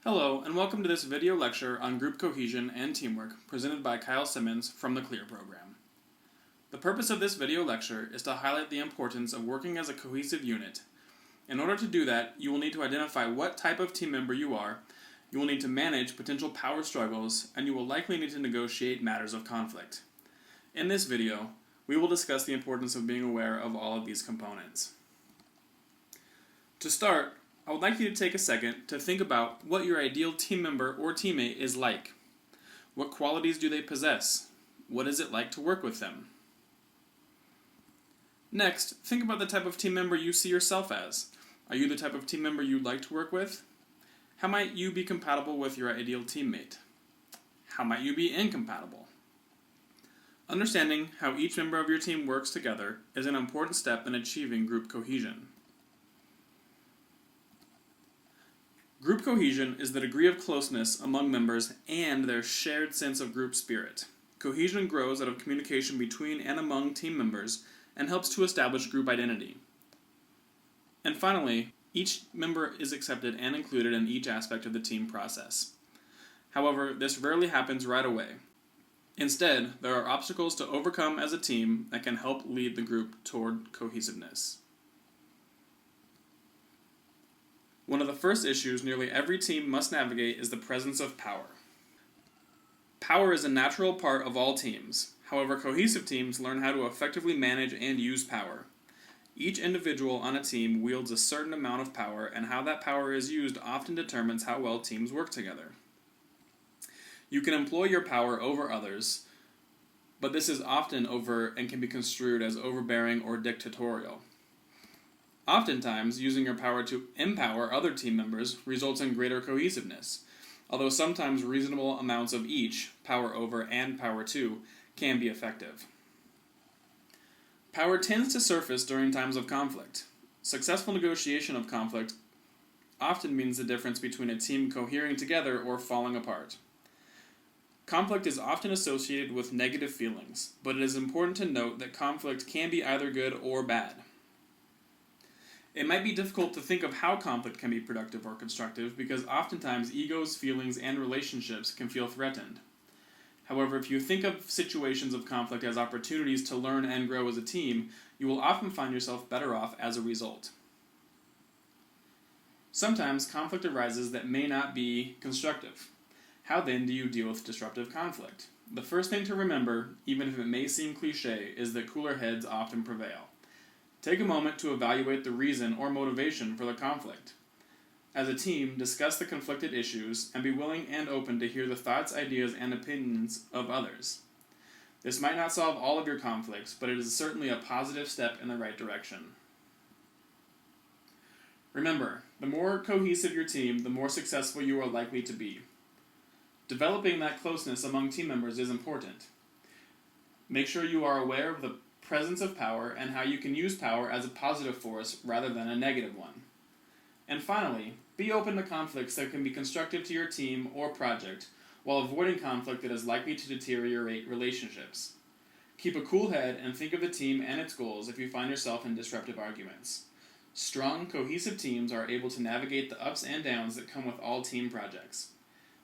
Hello, and welcome to this video lecture on group cohesion and teamwork presented by Kyle Simmons from the CLEAR program. The purpose of this video lecture is to highlight the importance of working as a cohesive unit. In order to do that, you will need to identify what type of team member you are, you will need to manage potential power struggles, and you will likely need to negotiate matters of conflict. In this video, we will discuss the importance of being aware of all of these components. To start, I would like you to take a second to think about what your ideal team member or teammate is like. What qualities do they possess? What is it like to work with them? Next, think about the type of team member you see yourself as. Are you the type of team member you'd like to work with? How might you be compatible with your ideal teammate? How might you be incompatible? Understanding how each member of your team works together is an important step in achieving group cohesion. Group cohesion is the degree of closeness among members and their shared sense of group spirit. Cohesion grows out of communication between and among team members and helps to establish group identity. And finally, each member is accepted and included in each aspect of the team process. However, this rarely happens right away. Instead, there are obstacles to overcome as a team that can help lead the group toward cohesiveness. One of the first issues nearly every team must navigate is the presence of power. Power is a natural part of all teams. However, cohesive teams learn how to effectively manage and use power. Each individual on a team wields a certain amount of power, and how that power is used often determines how well teams work together. You can employ your power over others, but this is often overt and can be construed as overbearing or dictatorial. Oftentimes, using your power to empower other team members results in greater cohesiveness, although sometimes reasonable amounts of each, power over and power to, can be effective. Power tends to surface during times of conflict. Successful negotiation of conflict often means the difference between a team cohering together or falling apart. Conflict is often associated with negative feelings, but it is important to note that conflict can be either good or bad. It might be difficult to think of how conflict can be productive or constructive because oftentimes egos, feelings, and relationships can feel threatened. However, if you think of situations of conflict as opportunities to learn and grow as a team, you will often find yourself better off as a result. Sometimes conflict arises that may not be constructive. How then do you deal with disruptive conflict? The first thing to remember, even if it may seem cliché, is that cooler heads often prevail. Take a moment to evaluate the reason or motivation for the conflict. As a team, discuss the conflicted issues and be willing and open to hear the thoughts, ideas, and opinions of others. This might not solve all of your conflicts, but it is certainly a positive step in the right direction. Remember, the more cohesive your team, the more successful you are likely to be. Developing that closeness among team members is important. Make sure you are aware of the presence of power and how you can use power as a positive force rather than a negative one. And finally, be open to conflicts that can be constructive to your team or project while avoiding conflict that is likely to deteriorate relationships. Keep a cool head and think of the team and its goals if you find yourself in disruptive arguments. Strong, cohesive teams are able to navigate the ups and downs that come with all team projects.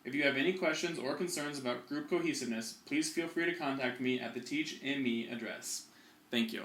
If you have any questions or concerns about group cohesiveness, please feel free to contact me at the Teach in Me address. Thank you.